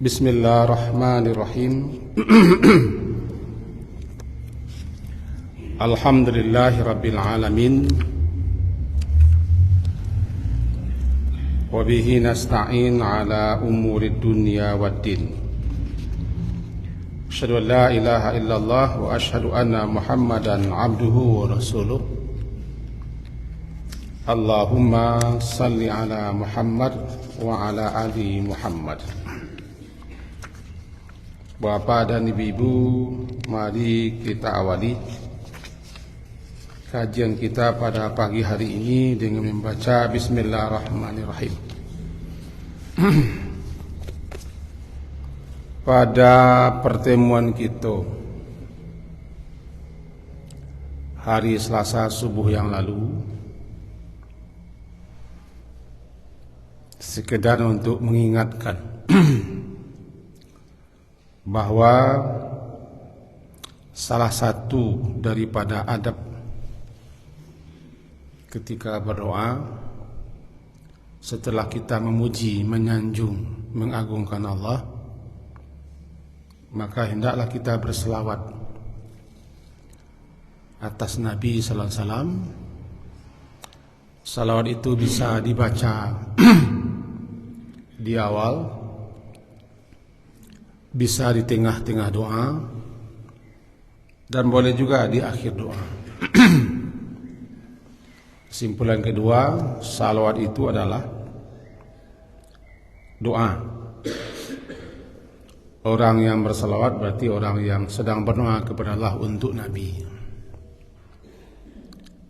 Bismillahirrahmanirrahim. Alhamdulillahirabbil alamin. Wa bihi nasta'in ala umurid dunya waddin. Asyhadu an la ilaha illallah wa asyhadu anna Muhammadan abduhu wa rasuluh. Allahumma salli ala Muhammad wa ala ali Muhammad. Bapak dan ibu-ibu, mari kita awali kajian kita pada pagi hari ini dengan membaca Bismillahirrahmanirrahim. Pada pertemuan kita hari Selasa subuh yang lalu, sekedar untuk mengingatkan bahwa salah satu daripada adab ketika berdoa setelah kita memuji, menyanjung, mengagungkan Allah, maka hendaklah kita berselawat atas Nabi sallallahu alaihi wasallam. Salawat itu bisa dibaca di awal, bisa di tengah-tengah doa, dan boleh juga di akhir doa. Kesimpulan kedua, salawat itu adalah doa. Orang yang bersalawat berarti orang yang sedang berdoa kepada Allah untuk Nabi.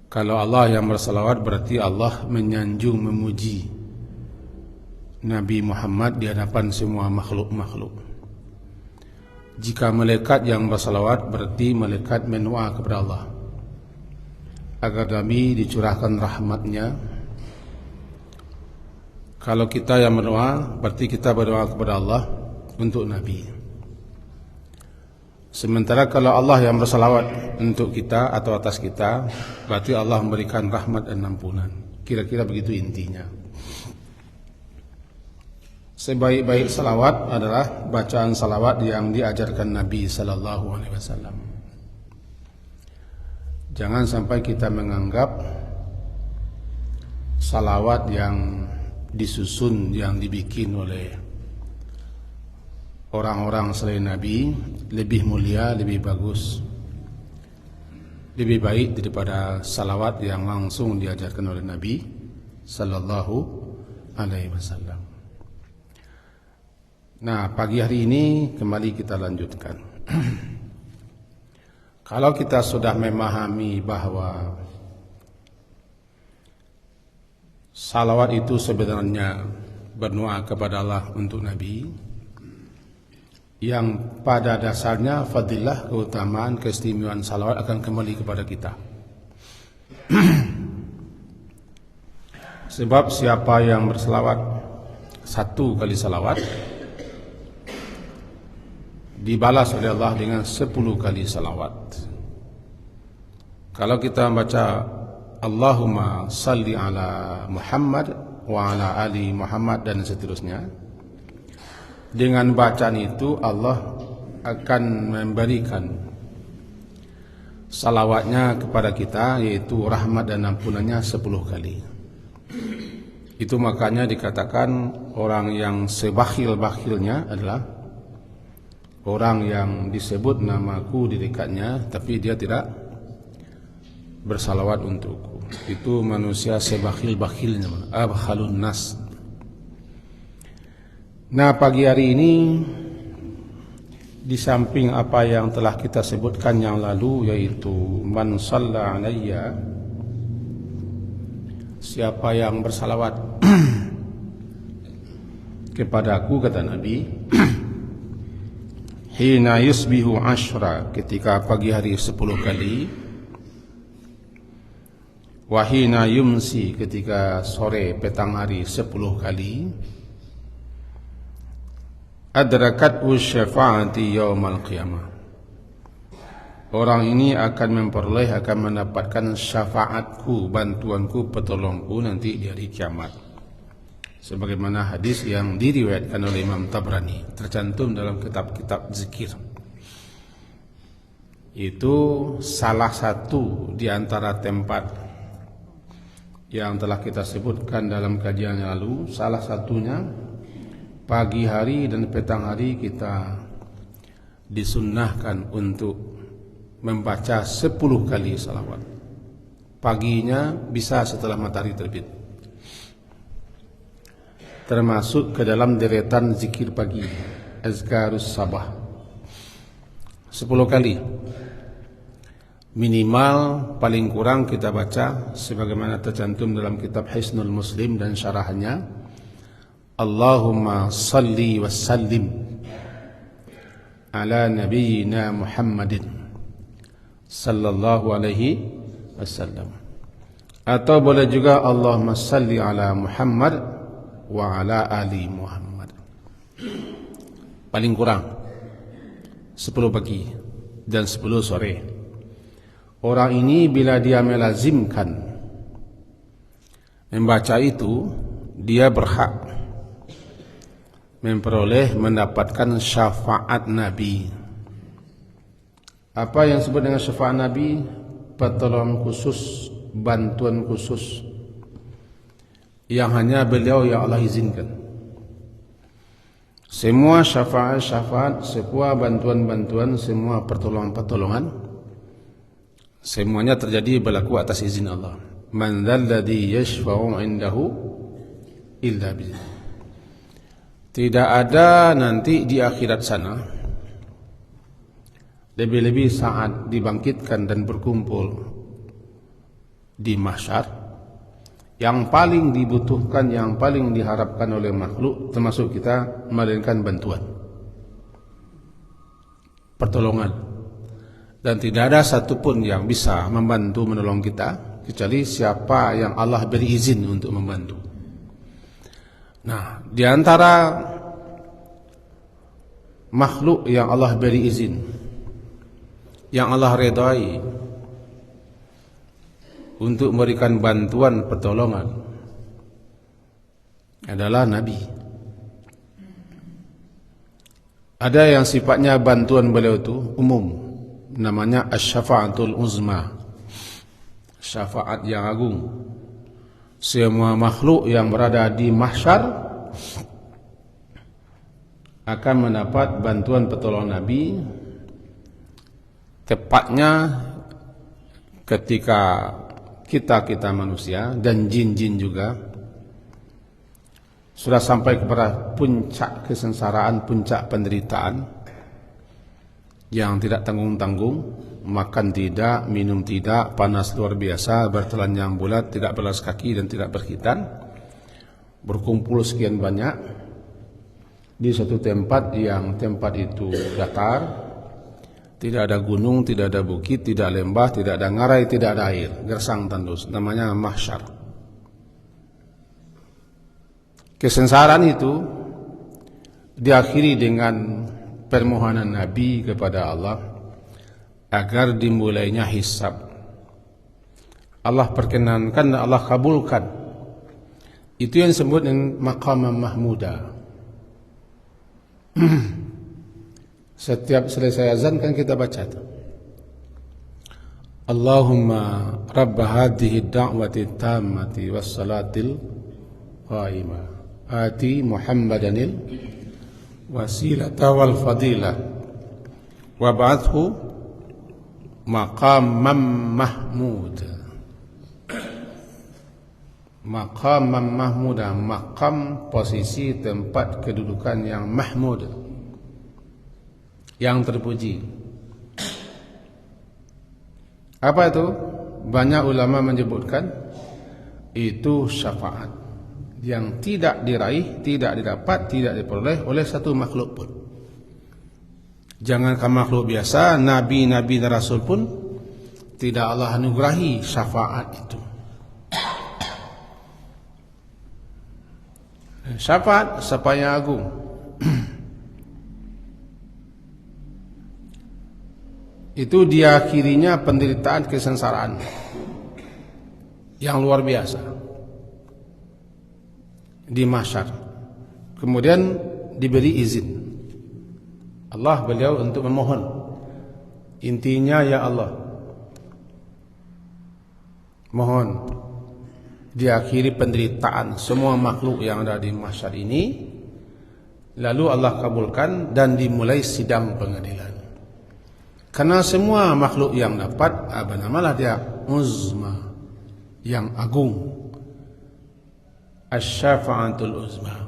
Kalau Allah yang bersalawat berarti Allah menyanjung, memuji Nabi Muhammad di hadapan semua makhluk-makhluk. Jika malaikat yang bersalawat berarti malaikat mendoa kepada Allah agar Nabi dicurahkan rahmatnya. Kalau kita yang berdoa berarti kita berdoa kepada Allah untuk Nabi. Sementara kalau Allah yang bersalawat untuk kita atau atas kita, berarti Allah memberikan rahmat dan ampunan. Kira-kira begitu intinya. Sebaik-baik salawat adalah bacaan salawat yang diajarkan Nabi sallallahu alaihi wasallam. Jangan sampai kita menganggap salawat yang disusun, yang dibikin oleh orang-orang selain Nabi lebih mulia, lebih bagus, lebih baik daripada salawat yang langsung diajarkan oleh Nabi sallallahu alaihi wasallam. Nah, pagi hari ini kembali kita lanjutkan. Kalau kita sudah memahami bahwa salawat itu sebenarnya berdoa kepada Allah untuk Nabi, yang pada dasarnya fadilah, keutamaan, keistimewaan salawat akan kembali kepada kita. Sebab siapa yang bersalawat satu kali salawat dibalas oleh Allah dengan 10 kali salawat. Kalau kita membaca Allahumma salli ala Muhammad wa ala ali Muhammad dan seterusnya, dengan bacaan itu Allah akan memberikan salawatnya kepada kita, yaitu rahmat dan ampunannya 10 kali. Itu makanya dikatakan orang yang sebakhil-bakhilnya adalah orang yang disebut namaku di dekatnya tapi dia tidak bersalawat untukku. Itu manusia sebakhil-bakhilnya, abkhalun nas. Nah, pagi hari ini di samping apa yang telah kita sebutkan yang lalu, yaitu man shalla alayya, siapa yang bersalawat kepadaku, kata Nabi, hina yusbihu ashra, ketika pagi hari 10 kali, wa hina yumsi, ketika sore petang hari 10 kali, adrakat syafa'ati yaumal qiyamah, orang ini akan memperoleh, akan mendapatkan syafaatku, bantuanku, petolongku nanti di hari kiamat. sebagaimana hadis yang diriwayatkan oleh Imam Tabrani, tercantum dalam kitab-kitab zikir. Itu salah satu di antara tempat yang telah kita sebutkan dalam kajian yang lalu. Salah satunya pagi hari dan petang hari kita disunnahkan untuk membaca 10 kali salawat. Paginya bisa setelah matahari terbit, termasuk ke dalam deretan zikir pagi, azkarus sabah, 10 kali minimal. Paling kurang kita baca sebagaimana tercantum dalam kitab Hisnul Muslim dan syarahnya, Allahumma salli wa sallim ala nabiyyina Muhammadin sallallahu alaihi wasallam, atau boleh juga Allahumma salli ala Muhammad wa ala ali Muhammad. Paling kurang 10 pagi dan 10 sore. Orang ini bila dia melazimkan membaca itu, dia berhak memperoleh mendapatkan syafaat Nabi. Apa yang disebut dengan syafaat Nabi? Pertolongan khusus, bantuan khusus yang hanya beliau yang Allah izinkan. Semua syafaat-syafaat, semua bantuan-bantuan, semua pertolongan-pertolongan, semuanya terjadi berlaku atas izin Allah. Man dzalladzi yashfa'u 'indahu illa bi'idznih. Tidak ada nanti di akhirat sana, lebih-lebih saat dibangkitkan dan berkumpul di mahsyar, yang paling dibutuhkan, yang paling diharapkan oleh makhluk termasuk kita, melainkan bantuan, pertolongan. Dan tidak ada satupun yang bisa membantu menolong kita kecuali siapa yang Allah beri izin untuk membantu. Nah, di antara makhluk yang Allah beri izin, yang Allah redai untuk memberikan bantuan pertolongan adalah Nabi. Ada yang sifatnya bantuan beliau itu umum, namanya asy-syafa'atul uzma, syafaat yang agung. Semua makhluk yang berada di mahsyar akan mendapat bantuan pertolongan Nabi. Tepatnya ketika kita manusia dan jin-jin juga sudah sampai kepada puncak kesengsaraan, puncak penderitaan yang tidak tanggung-tanggung, makan tidak, minum tidak, panas luar biasa, bertelanjang bulat, tidak belas kaki dan tidak berkhitan, berkumpul sekian banyak di suatu tempat yang tempat itu datar, tidak ada gunung, tidak ada bukit, tidak lembah, tidak ada ngarai, tidak ada air, gersang tandus, namanya mahsyar. Kesengsaraan itu diakhiri dengan permohonan Nabi kepada Allah agar dimulainya hisab. Allah perkenankan dan Allah kabulkan. Itu yang disebut dengan maqam mahmuda. Setiap selesai azan kan kita baca itu, Allahumma rabb hadhihi ad-da'wati tammati was-salatil qa'imah ati Muhammadanil wasilata wal fadilah wab'athu maqamam mahmud. Maqamam mahmuda, maqam posisi tempat kedudukan yang mahmud, yang terpuji. Apa itu? Banyak ulama menyebutkan itu syafaat yang tidak diraih, tidak didapat, tidak diperoleh oleh satu makhluk pun. Jangankan makhluk biasa, nabi-nabi dan rasul pun tidak Allah anugerahi syafaat itu. Syafaat yang agung. Itu diakhirinya penderitaan kesengsaraan yang luar biasa. di mahsyar. Kemudian diberi izin Allah beliau untuk memohon. Intinya, ya Allah, mohon diakhiri penderitaan semua makhluk yang ada di mahsyar ini, lalu Allah kabulkan dan dimulai sidang pengadilan. Karena semua makhluk yang dapat namalah dia uzma, yang agung, asy-syafa'atul uzma.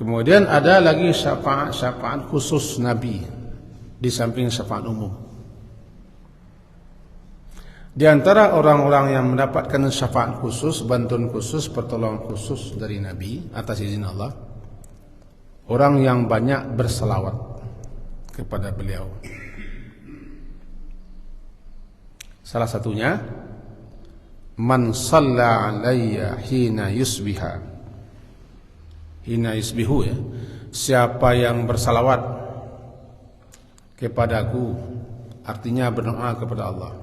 Kemudian ada lagi syafaat khusus Nabi di samping syafaat umum. Di antara orang-orang yang mendapatkan syafaat khusus, bantuan khusus, pertolongan khusus dari Nabi atas izin Allah, orang yang banyak berselawat kepada beliau. Salah satunya, man shalla alayya hina yusbiha. Hina yusbihu, ya. Siapa yang bersalawat kepadaku, artinya berdoa kepada Allah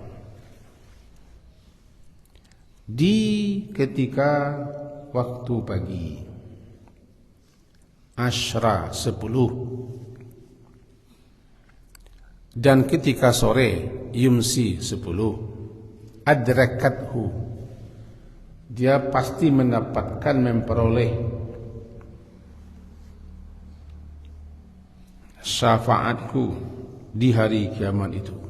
di ketika waktu pagi, asyra 10, dan ketika sore, yumsi 10, adrakathu, dia pasti mendapatkan, memperoleh syafaatku di hari kiamat itu.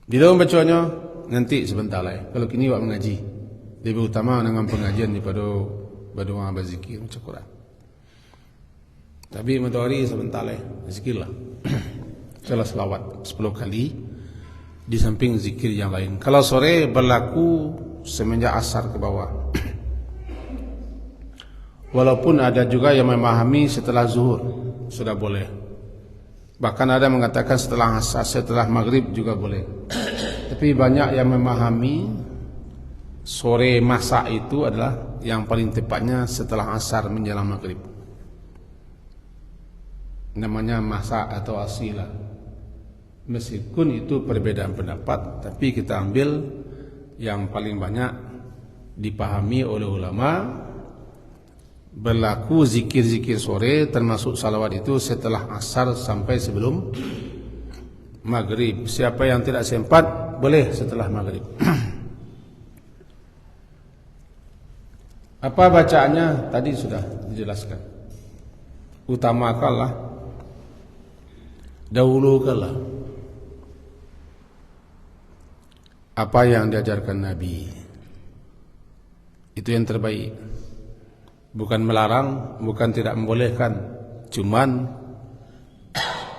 Di dalam bacanya nanti sebentar lah. Kalau kini buat mengaji, lebih utama dengan pengajian daripada berdoa berzikir baca Quran. Tapi matahari sebentar lah, zikirlah. Salah selawat 10 kali di samping zikir yang lain. Kalau sore berlaku semenjak asar ke bawah. Walaupun ada juga yang memahami setelah zuhur sudah boleh. Bahkan ada mengatakan setelah asar, setelah maghrib juga boleh. Tapi banyak yang memahami sore masa itu adalah yang paling tepatnya setelah asar menjelang maghrib. Namanya masa atau asilah. Meskipun itu perbedaan pendapat, tapi kita ambil yang paling banyak dipahami oleh ulama. Berlaku zikir-zikir sore termasuk salawat itu setelah asar sampai sebelum maghrib. Siapa yang tidak sempat boleh setelah maghrib. Apa bacaannya tadi sudah dijelaskan. Utamakanlah, dahulukanlah apa yang diajarkan Nabi. Itu yang terbaik. Bukan melarang, bukan tidak membolehkan. Cuman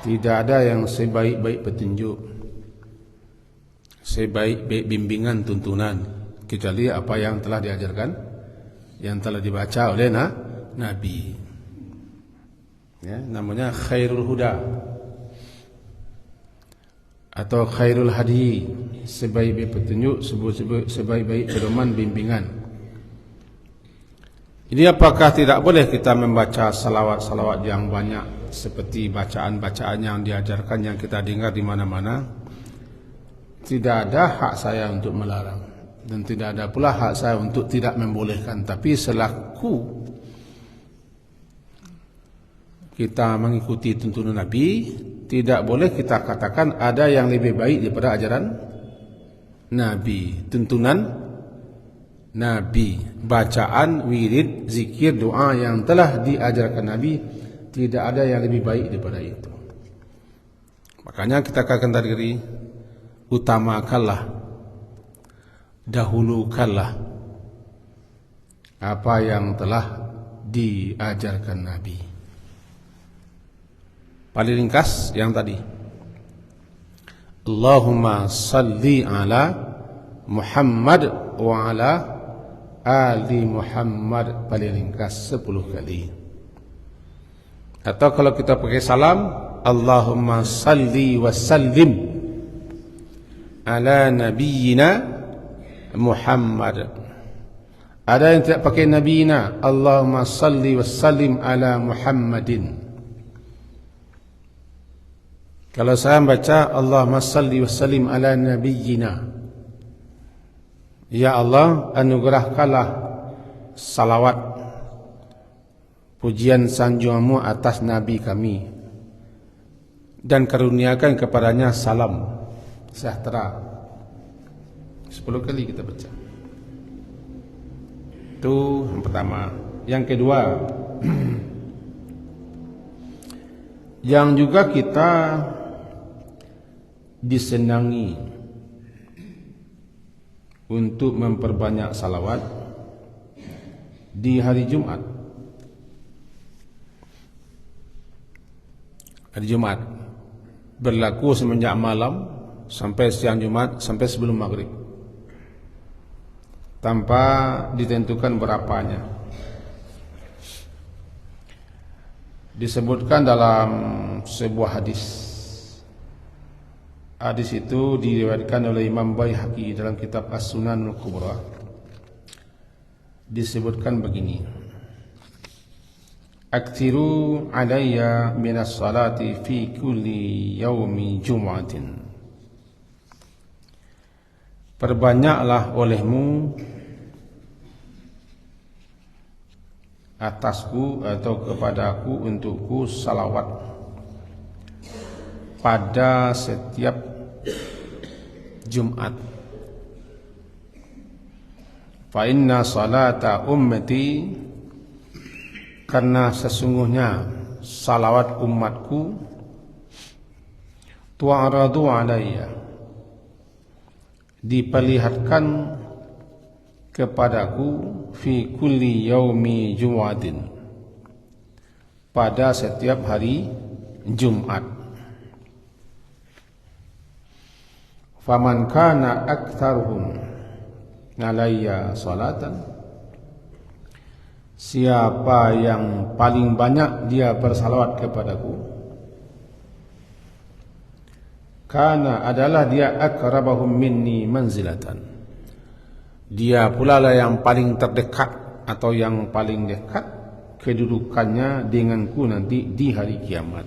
tidak ada yang sebaik-baik petunjuk, sebaik-baik bimbingan tuntunan, kecuali apa yang telah diajarkan, yang telah dibaca oleh Nabi. Ya, namanya khairul huda atau khairul hadi, sebaik-baik petunjuk, sebaik-baik pedoman bimbingan. Jadi apakah tidak boleh kita membaca salawat-salawat yang banyak seperti bacaan-bacaan yang diajarkan yang kita dengar di mana-mana? Tidak ada hak saya untuk melarang dan tidak ada pula hak saya untuk tidak membolehkan. Tapi selaku kita mengikuti tuntunan Nabi, tidak boleh kita katakan ada yang lebih baik daripada ajaran Nabi, tuntunan Nabi, bacaan, wirid, zikir, doa yang telah diajarkan Nabi, tidak ada yang lebih baik daripada itu. Makanya kita katakan tadi, utamakanlah, dahulukanlah apa yang telah diajarkan Nabi. Paling ringkas yang tadi, Allahumma salli ala Muhammad wa ala Ali Muhammad, paling ringkas 10 kali. Atau kalau kita pakai salam, Allahumma salli wa sallim ala nabiyyina Muhammad. Ada yang tidak pakai nabiyina, Allahumma salli wa sallim ala Muhammadin. Kalau saya baca Allahumma salli wa sallim ala nabiyyina, Ya Allah, anugerahkanlah salawat pujian sanjunganmu atas Nabi kami, dan karuniakan kepadanya salam sejahtera. 10 kali kita baca. Itu yang pertama. Yang kedua, yang juga kita disenangi untuk memperbanyak salawat di hari Jumat. Hari Jumat berlaku semenjak malam sampai siang Jumat, sampai sebelum maghrib, tanpa ditentukan berapanya. Disebutkan dalam sebuah hadis. Hadis itu diriwayatkan oleh Imam Baihaqi dalam kitab As-Sunanul Kubra. Disebutkan begini: Aktsiru alayya minas salati fi kulli yaumi jum'atin. Perbanyaklah olehmu atasku atau kepadaku untukku salawat pada setiap Jumat. Fa inna salata ummati, karena sesungguhnya salawat umatku, tu'aradu alayya, diperlihatkan kepadaku, fi kulli yaumi jum'atin, pada setiap hari Jumat. Faman kana aktsaruhum alayya salatan, siapa yang paling banyak dia bersalawat kepadaku, kana adalah dia akrabahum minni manzilatan, dia pula lah yang paling terdekat atau yang paling dekat kedudukannya denganku nanti di hari kiamat.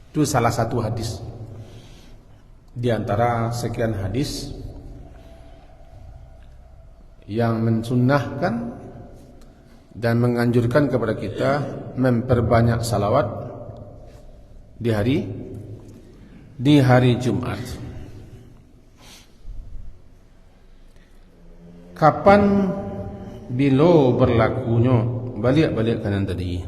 Itu salah satu hadis di antara sekian hadis yang mensunnahkan dan menganjurkan kepada kita memperbanyak salawat di hari Jumat. Kapan bila berlakunya? Balik kanan tadi.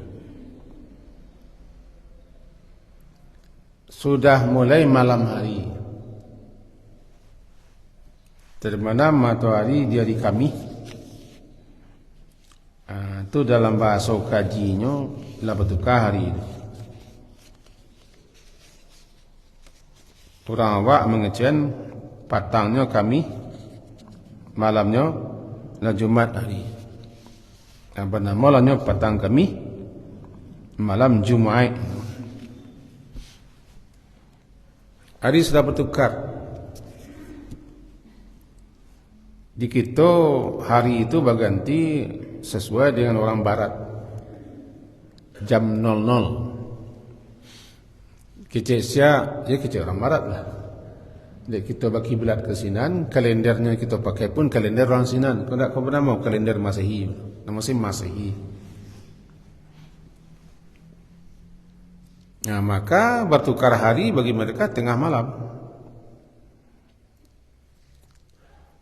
Sudah mulai malam hari, terbenam matahari di hari Kamis. Itu dalam bahasa kajinya lah betukah hari itu. Orang awak mengecen patangnya Kamis, malamnya lah Jumat hari. Apa nama lahnya patang Kamis, malam Jumat. Hari sudah bertukar. Di kita hari itu berganti sesuai dengan orang barat, jam 00. Kecesya, ya kecek orang barat lah. Jadi kita bagi belat ke sinan, kalendernya kita pakai pun kalender orang sinan. Kau pernah mau kalender Masehi, nama sih Masehi. Nah, maka bertukar hari bagi mereka tengah malam.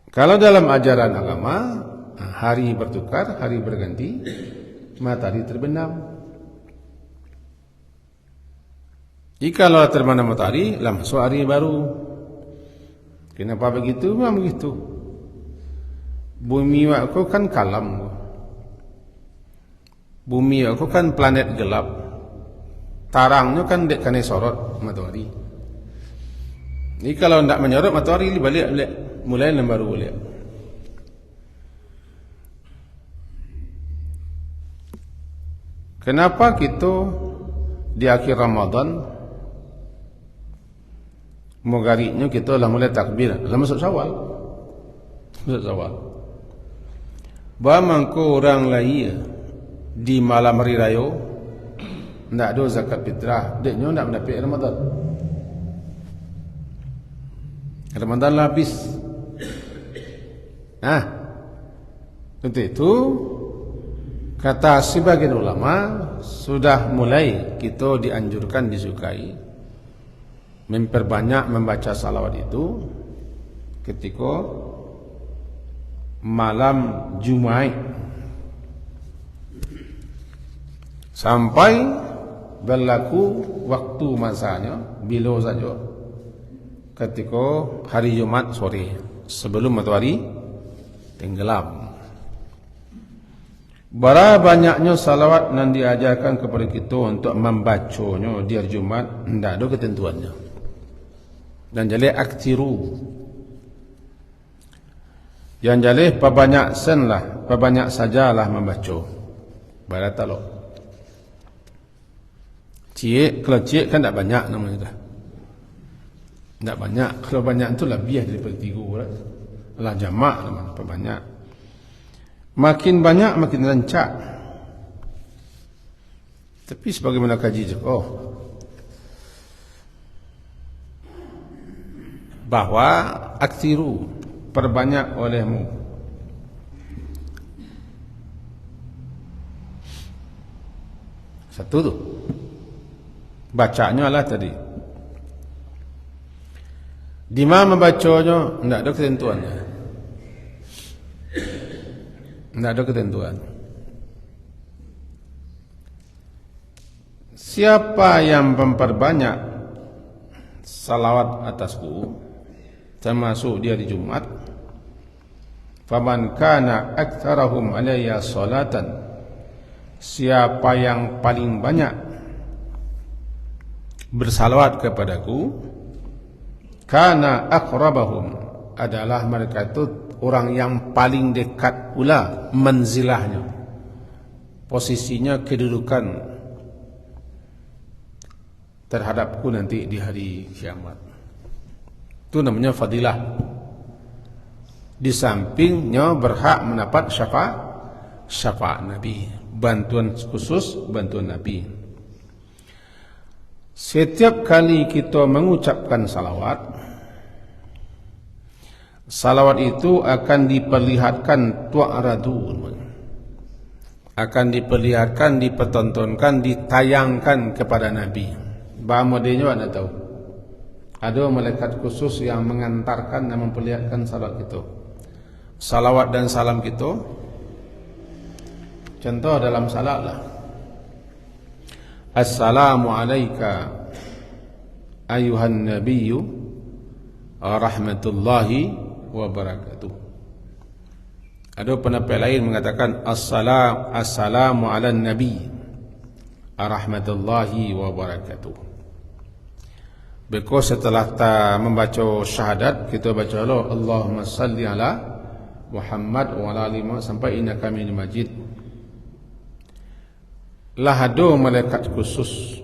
Kalau dalam ajaran agama, hari bertukar, hari berganti, matahari terbenam. Jika kalau terbenam matahari, lah masuk hari baru. Kenapa begitu? Memang begitu. Bumi aku kan kalam. Bumi aku kan planet gelap. Tarangnya kan dek kena sorot matahari. Jadi kalau tidak menyorot matahari, balik mulai baru boleh. Kenapa kita di akhir Ramadan mogariknya kita lah mulai takbir, lah masuk Syawal. Masuk Syawal. Bamangko orang lain di malam hari raya ndak ada zakat fitrah, deknya ndak mendapat Ramadan. Ramadan lah habis. Nah, untuk itu kata sebagian ulama sudah mulai kita dianjurkan, disukai memperbanyak membaca salawat itu ketika malam Jumat sampai berlaku waktu masanya bila saja ketika hari Jumat sore sebelum matahari tenggelam. Bara banyaknya salawat yang diajarkan kepada kita untuk membacanya di hari Jumat, tidak ada ketentuannya. Dan jadi aktiru. Yang jadi perbanyak senlah, perbanyak sajalah membaca. Baratallah. Kalau cik kan tak banyak namanya dah. Tak banyak. Kalau banyak itu lebih daripada 3 lah. Lah jamak namanya, perbanyak. Makin banyak makin rancak. Tapi sebagaimana kaji juga bahwa aktiru, perbanyak olehmu. Satu tu bacanya lah tadi. Di mana membacanya tidak ada ketentuannya. Tidak ada ketentuan. Siapa yang memperbanyak salawat atasku, termasuk dia di Jumat, faman kana aktsarahum alayya salatan, siapa yang paling banyak bersalawat kepadaku, kana aqrabahum, adalah mereka itu orang yang paling dekat pula manzilahnya, posisinya, kedudukan terhadapku nanti di hari kiamat. Itu namanya fadilah. Di sampingnya berhak mendapat syafaat Nabi, bantuan khusus, bantuan Nabi. Setiap kali kita mengucapkan salawat, salawat itu akan diperlihatkan tu'radu, akan diperlihatkan, dipertontonkan, ditayangkan kepada Nabi. Bahawa modelnya anda tahu, ada malaikat khusus yang mengantarkan dan memperlihatkan salawat kita, salawat dan salam kita. Contoh dalam salat lah, assalamu alayka ayuhan nabiyyu rahmatullahi wabarakatuh. Ada pendapat lain mengatakan assalamu ala nabi rahmatullahi wabarakatuh. Because setelah kita membaca syahadat, kita baca Allahumma salli ala Muhammad wa ala ali Muhammad sampai innaka hamidum majid. Lah ada malaikat khusus,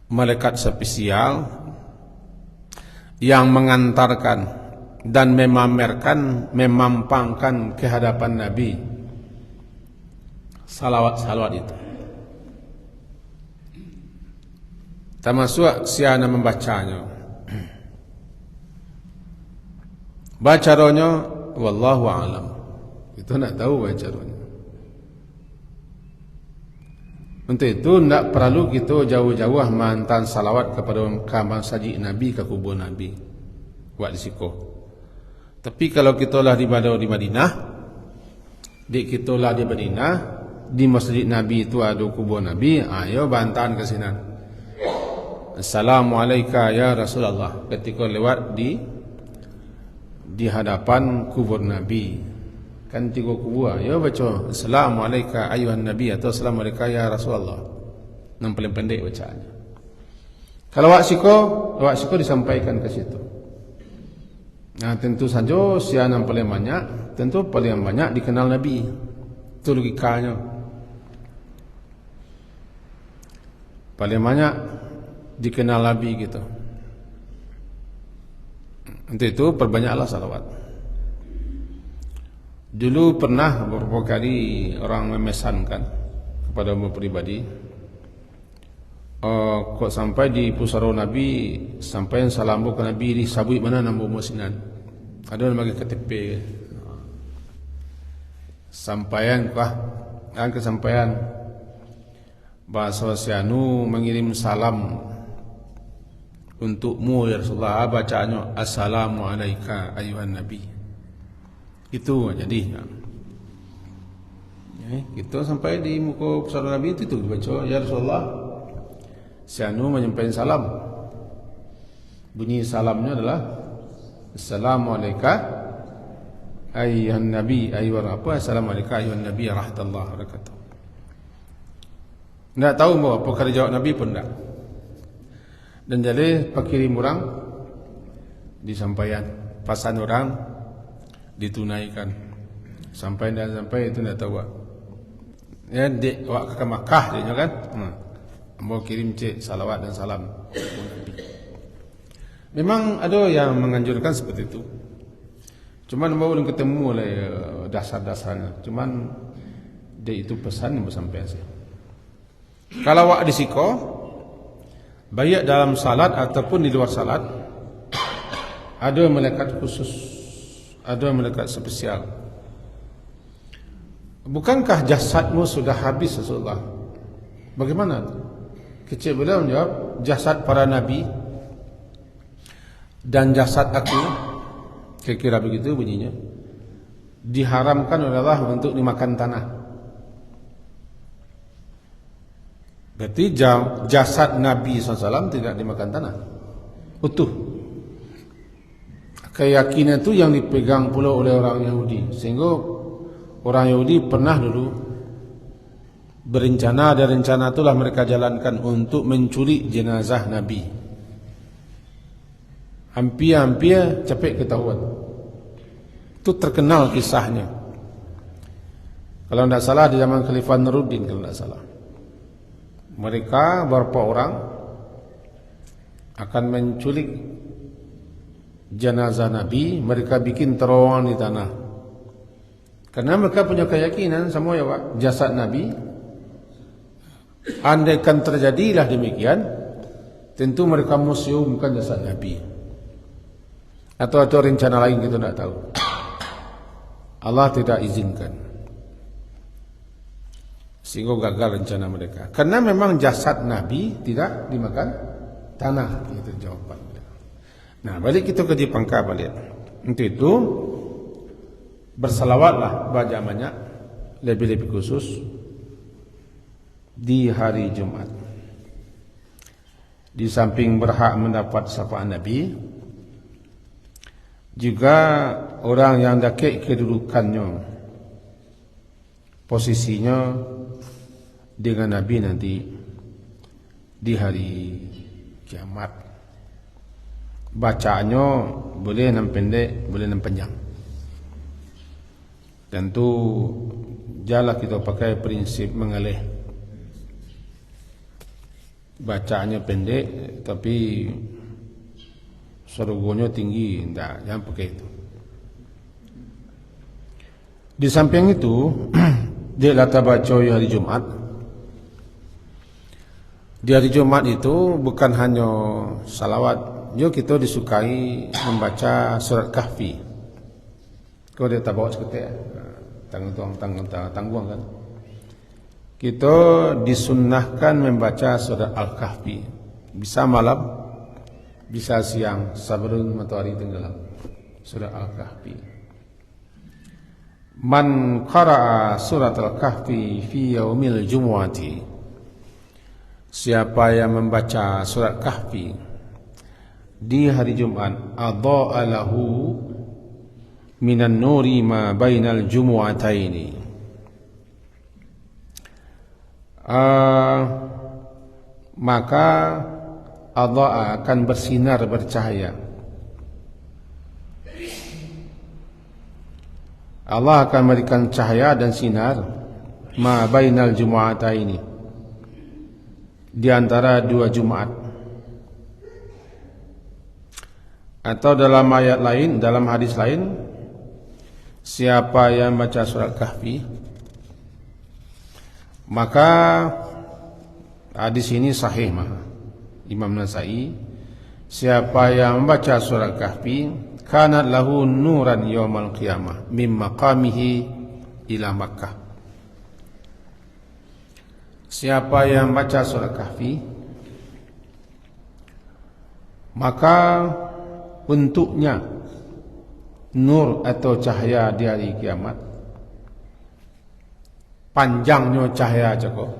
malaikat spesial yang mengantarkan dan memamerkan, memampangkan ke hadapan Nabi salawat itu. Termasuk siana membacanya. Bacaranya wallahu alam. Itu nak tahu bacaranya. Untuk itu tidak perlu kita jauh-jauh mantan salawat kepada kamar saji Nabi ke kubur Nabi. Buat risiko. Tapi kalau kita lah di Madinah, dik kita lah di Madinah, di masjid Nabi itu ada kubur Nabi, ayo bantahan ke sini. Assalamualaikum ya Rasulullah. Ketika lewat di hadapan kubur Nabi, kan 3 kubur, ya baca Assalamualaikum ayuhan Nabi atau Assalamualaikum ya Rasulullah. Yang paling pendek bacaannya. Kalau wak siko disampaikan ke situ. Nah, tentu saja siapa yang paling banyak, tentu paling banyak dikenal Nabi. Itu logikanya. Paling banyak dikenal Nabi gitu. Untuk itu perbanyaklah salawat. Dulu pernah beberapa kali orang memesankan kepada umum pribadi, kok sampai di pusara Nabi, sampai salam ke Nabi di sabui mana nambu musinan. Ada bagi KTP. Sampaian kah? Kesampaian bahasa sianu mengirim salam untukmu ya Rasulullah, bacaannya assalamu alayka ayuhan nabi. Itu jadi kita sampai di muka pesawat Nabi itu baca ya Rasulullah, sianu menyampaikan salam. Bunyi salamnya adalah assalamu alayka ayuhan nabi, ayuhan apa? Assalamu alayka ayuhan nabi rahmatullah wabarakatuh. Tidak tahu bahawa apakah dijawab Nabi pun tidak. Dan jadi pakirim orang disampaikan, pasan orang ditunaikan. Sampai dan sampai itu tidak tahu. Ya, dek awak ke Makkah dia kan. Mau kirim cek salawat dan salam. Memang ada yang menganjurkan seperti itu. Cuman baru ketemu oleh dasar-dasarnya. Cuman dia itu pesan yang bersampai sih. Kalau awak disiko, baik dalam salat ataupun di luar salat, ada malaikat khusus, ada malaikat spesial. Bukankah jasadmu sudah habis Rasulullah? Bagaimana? Kecil beliau menjawab, jasad para nabi dan jasad aku, kira-kira begitu bunyinya, diharamkan oleh Allah untuk dimakan tanah. Berarti jasad Nabi SAW tidak dimakan tanah, utuh. Keyakinan itu yang dipegang pula oleh orang Yahudi, sehingga orang Yahudi pernah dulu berencana, dan rencana itulah mereka jalankan untuk menculik jenazah Nabi. Hampir-hampir capek ketahuan. Itu terkenal kisahnya. Kalau tidak salah di zaman Khalifah Nuruddin, kalau tidak salah. Mereka beberapa orang akan menculik jenazah Nabi, mereka bikin terowongan di tanah. Karena mereka punya keyakinan semua ya Pak, jasad Nabi, andaikan terjadilah demikian, tentu mereka museumkan jasad Nabi. Atau rencana lain kita tidak tahu. Allah tidak izinkan, sehingga gagal rencana mereka. Karena memang jasad Nabi tidak dimakan tanah, itu jawaban. Nah, balik kita ke Jepangka balik. Untuk itu bersalawatlah banyak banyak, lebih-lebih khusus di hari Jumat. Di samping berhak mendapat syafaat Nabi, juga orang yang dekat kedudukannya, posisinya dengan Nabi nanti di hari kiamat. Bacaannya boleh enam pendek, boleh enam panjang. Tentu janganlah kita pakai prinsip mengalih. Bacaannya pendek tapi surganya tinggi, enggak, jangan pakai itu. Di samping itu, dia lata baca hari Jumat. Di hari Jumat itu bukan hanya salawat, juga kita disukai membaca surat Kahfi. Kalau dia tak bawa seketik, tanggung kan. Kita disunnahkan membaca surat Al-Kahfi. Bisa malam, bisa siang, sebelum matahari tenggelam. Surat Al-Kahfi. Man qara'a surat Al-Kahfi fi yaumil jumu'ati. Siapa yang membaca surat Kahfi di hari Jumat, adha'a lahu minan nuri ma bainal jumu'ataini. Maka adha'a akan bersinar, bercahaya. Allah akan memberikan cahaya dan sinar ma bainal jumu'ataini, di antara dua Jumat. Atau dalam ayat lain, dalam hadis lain, siapa yang baca surat Kahfi, maka hadis ini sahih Imam Nasai, siapa yang membaca surat Kahfi kanat lahu nuran yaumal qiyamah min maqamihi ila Makkah. Siapa yang baca surah Kahfi, maka untuknya nur atau cahaya di hari kiamat, panjangnya cahaya Joko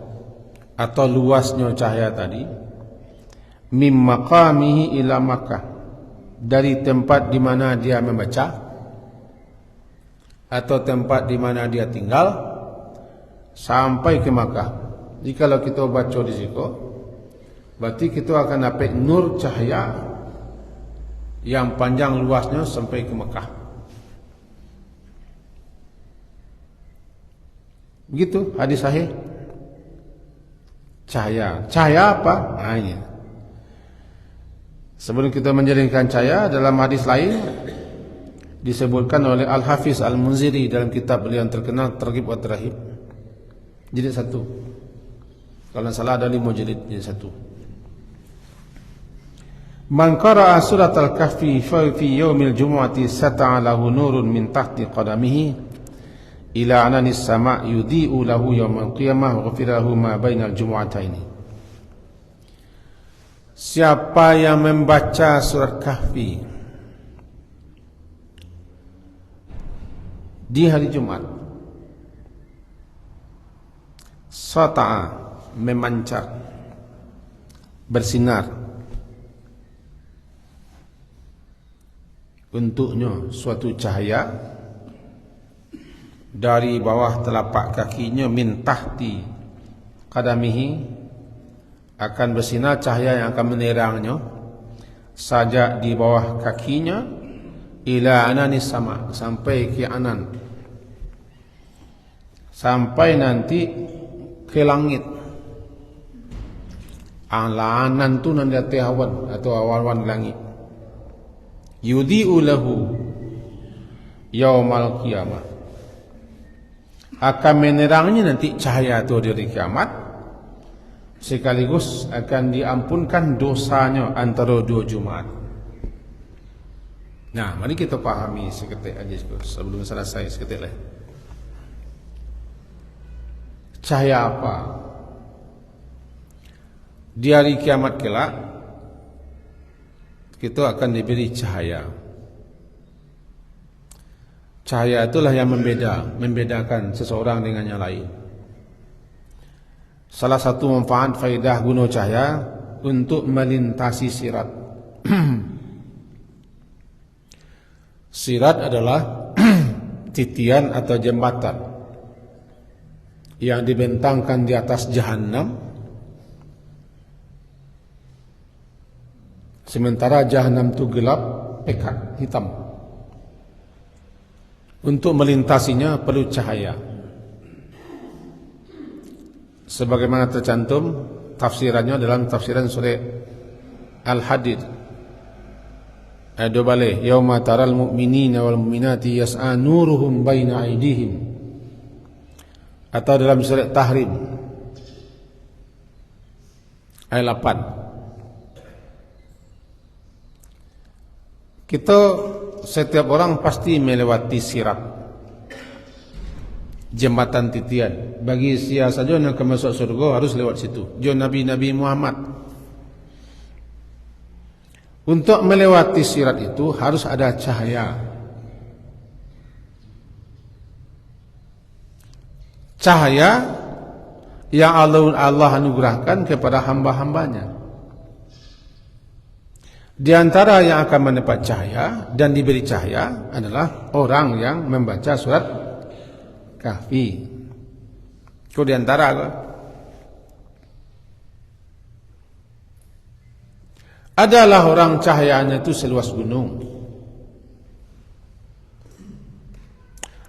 atau luasnya cahaya tadi, mim maqamihi ila Makkah, dari tempat di mana dia membaca atau tempat di mana dia tinggal sampai ke Makkah. Jikalau kita baca di situ, berarti kita akan dapat nur cahaya yang panjang luasnya sampai ke Mekah. Begitu hadis sahih. Cahaya apa? Nah, ini. Sebelum kita menjelaskan cahaya, dalam hadis lain disebutkan oleh Al-Hafiz Al-Munziri dalam kitab beliau yang terkenal Targhib wa Tarhib, jilid 1. Kalau salah ada 5 jilid, jilid 1. Man qara'a surat al-kahfi fi yaumil jumu'ati sata'a lahu nurun min tahti qadamihi ila ananis sama' yudhi'u lahu yaumal qiyamah wa ghufira lahu ma bainal jumu'ataini. Siapa yang membaca surat Kahfi di hari Jumat, sata'a, memancar, bersinar, untuknya suatu cahaya dari bawah telapak kakinya, min tahti qadamihi, akan bersinar cahaya yang akan menerangnya sajak di bawah kakinya, ila ananis sama, sampai ke anan, sampai nanti ke langit. Anan tu nanti awan atau awan-awan langit. Yudhi'u lahu yaumal qiyamah, akan menerangnya nanti cahaya itu dari kiamat, sekaligus akan diampunkan dosanya antara 2 Jumat. Nah, mari kita pahami seketik aja sebelum selesai seketik lah. Cahaya apa? Di hari kiamat kelak kita akan diberi cahaya. Cahaya itulah yang membedakan seseorang dengan yang lain. Salah satu manfaat faedah guna cahaya untuk melintasi sirat. Sirat adalah titian atau jembatan yang dibentangkan di atas jahanam. Sementara jahanam itu gelap, pekat, hitam. Untuk melintasinya perlu cahaya. Sebagaimana tercantum tafsirannya dalam tafsiran surah Al-Hadid. Ayat 2 balik, yauma taral mu'minina wal mu'minati yas'a nuruhum baina aydihim. Atau dalam surah Tahrim ayat 8. Kita setiap orang pasti melewati sirat, jembatan titian. Bagi siapa saja yang akan masuk surga harus lewat situ. Jo Nabi Muhammad. Untuk melewati sirat itu harus ada cahaya. Cahaya yang Allah anugerahkan kepada hamba-hambanya. Di antara yang akan mendapat cahaya dan diberi cahaya adalah orang yang membaca surat Kahfi. Kau di antara adalah orang cahayanya itu seluas gunung.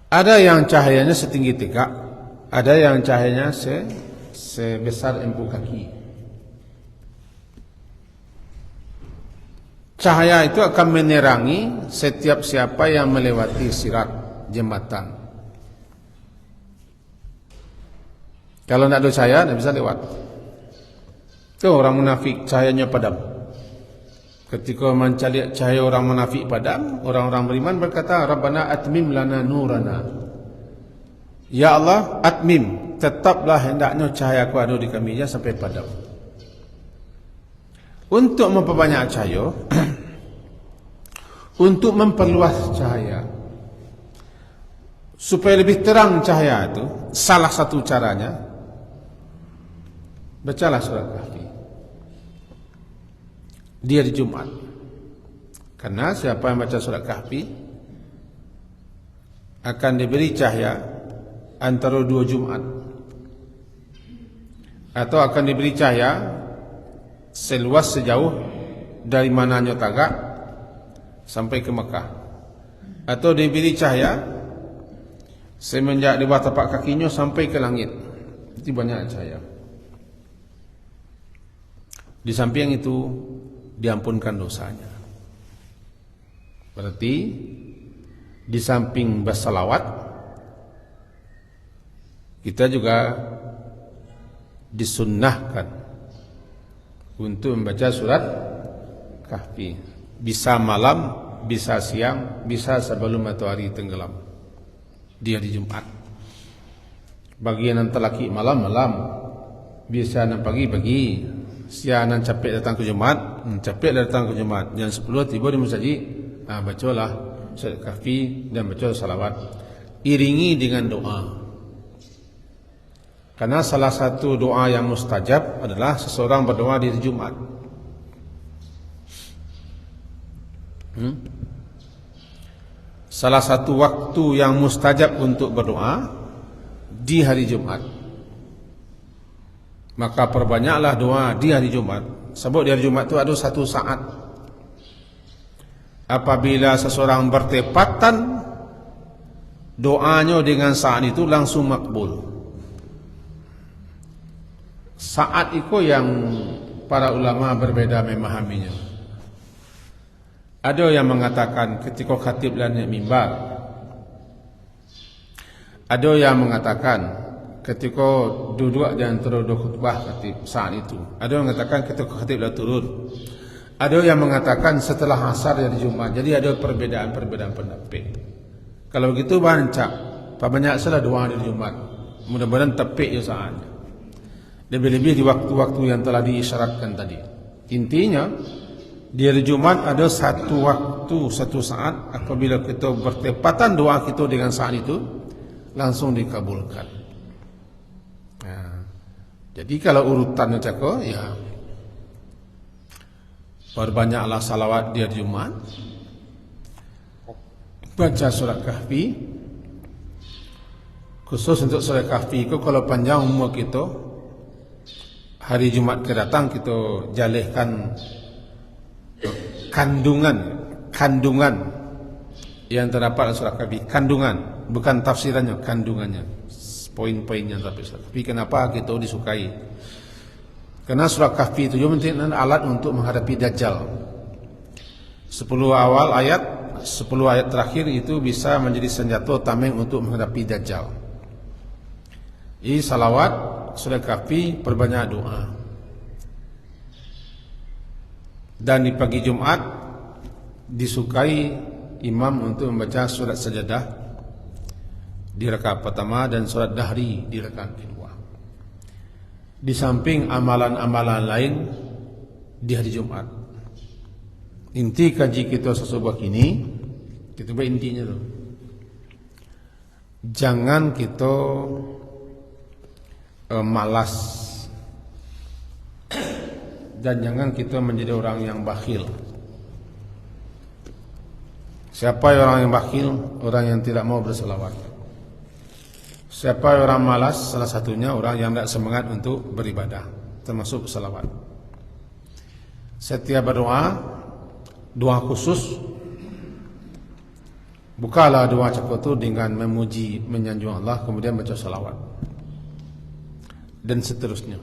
Ada yang cahayanya setinggi tegak, ada yang cahayanya sebesar empu kaki. Cahaya itu akan menerangi setiap siapa yang melewati sirat, jembatan. Kalau tidak ada cahaya, tidak bisa lewat. Itu orang munafik, cahayanya padam. Ketika mencari cahaya orang munafik padam, orang-orang beriman berkata, Rabbana atmim lana nurana. Ya Allah, atmim, tetaplah hendaknya cahaya aku ada di kami ya sampai padam. Untuk memperbanyak cahaya, untuk memperluas cahaya, supaya lebih terang cahaya itu, salah satu caranya, bacalah surat Kahfi di hari Jumat. Karena siapa yang baca surat Kahfi akan diberi cahaya antara 2 Jumat, atau akan diberi cahaya seluas sejauh dari mananya Tagak sampai ke Mekah, atau diberi cahaya semenjak di bawah tapak kakinya sampai ke langit. Itu banyak cahaya. Di samping itu diampunkan dosanya. Berarti di samping bersalawat, kita juga disunnahkan untuk membaca surat Kahfi. Bisa malam, bisa siang, bisa sebelum matahari tenggelam di hari Jumat. Bagi yang telaki malam, bisa nan pagi, siang nan capek datang ke Jumat, capek datang ke Jumat. Jam 10 tiba di masjid, bacalah surat Kahfi dan baca salawat. Iringi dengan doa. Karena salah satu doa yang mustajab adalah seseorang berdoa di hari Jumat. Salah satu waktu yang mustajab untuk berdoa di hari Jumat. Maka perbanyaklah doa di hari Jumat. Sebab di hari Jumat itu ada satu saat apabila seseorang bertepatan, doanya dengan saat itu langsung makbul. Saat itu yang para ulama berbeda memahaminya. Ada yang mengatakan ketika khatib naik mimbar. Ada yang mengatakan ketika duduk di antara dua khutbah khatib saat itu. Ada yang mengatakan ketika khatib dah turun. Ada yang mengatakan setelah asar dari Jumat. Jadi ada perbedaan pendapat. Kalau begitu bancak, banyak salah doa di Jumat. Mudah-mudahan tepat ya saatnya. Lebih-lebih di waktu-waktu yang telah diisyaratkan tadi. Intinya di hari Jumat ada satu waktu, satu saat apabila kita bertepatan doa kita dengan saat itu langsung dikabulkan. Jadi kalau urutannya cakap, ya perbanyaklah salawat di hari Jumat, baca surat Kahfi. Khusus untuk surat Kahfi itu kalau panjang umur kita, hari Jumat ke datang kita jalihkan kandungan yang terdapat dalam surat Kahfi. Kandungan, bukan tafsirannya, kandungannya, poin-poinnya. Tapi kenapa kita disukai? Karena surat Kahfi itu juga menjadi alat untuk menghadapi Dajjal. 10 awal ayat, 10 ayat terakhir itu bisa menjadi senjata tameng untuk menghadapi Dajjal. Ini salawat, surat Kahfi, perbanyak doa. Dan di pagi Jumat disukai imam untuk membaca surat sajadah di rakaat pertama dan surat dahri di rakaat kedua. Di samping amalan-amalan lain di hari Jumat. Inti kaji kita sesuatu ini, kita buat intinya tu. Jangan kita malas, dan jangan kita menjadi orang yang bakhil. Siapa orang yang bakhil? Orang yang tidak mau berselawat. Siapa orang malas? Salah satunya orang yang tidak semangat untuk beribadah, termasuk selawat. Setiap berdoa, doa khusus, bukalah doa cakap itu dengan memuji, menyanjung Allah, kemudian baca selawat, dan seterusnya.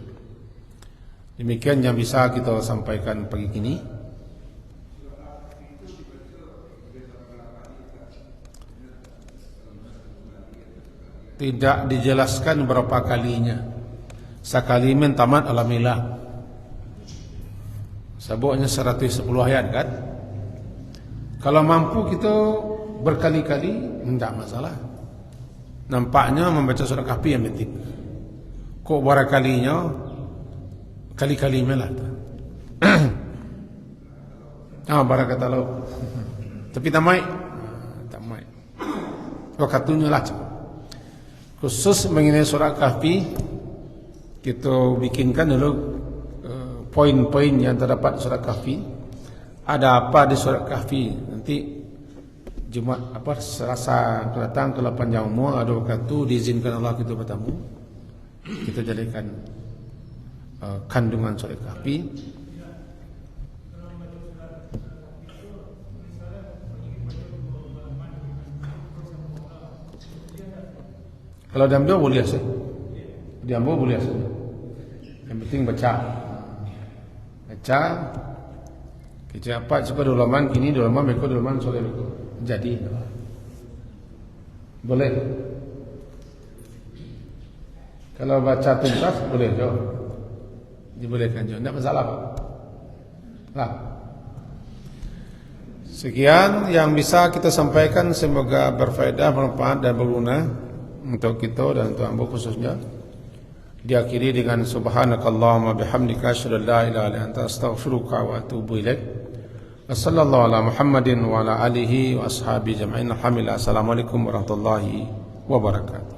Demikian yang bisa kita sampaikan pagi ini. Tidak dijelaskan berapa kalinya. Sekali men tamat alhamdulillah. Sabuknya 110 ayat kan. Kalau mampu kita berkali-kali, tidak masalah. Nampaknya membaca surah Kahfi yang penting. Kok barakalinya, kali-kali melah. Barakallahu. Tapi tamai. Tamai. Waktunya lah. Khusus mengenai surah Kahfi, kita bikinkan dulu poin-poin yang terdapat surah Kahfi. Ada apa di surah Kahfi? Nanti Jumat Selasa datang ke panjang umur, ada waktu diizinkan Allah kita bertemu. Kita jadikan kandungan surah Kahfi. Kalau diambil boleh saja. Diambil boleh saja. Yang penting baca. Baca. Kita apa suka dolaman kini dolaman mereka dolaman soleh mereka. Jadi boleh. Kalau baca tuntas boleh jo. Dibolehkan jo. Tidak masalah. Lah. Sekian yang bisa kita sampaikan, semoga berfaedah, bermanfaat dan berguna untuk kita dan untuk ambo khususnya. Diakhiri dengan subhanakallahumma bihamdika asyhadu an la ilaha illa anta astaghfiruka wa atubu ilaik. Wassallallahu ala Muhammadin wa ala alihi wa ashabihi jama'in. Alhamdulillah. Assalamualaikum warahmatullahi wabarakatuh.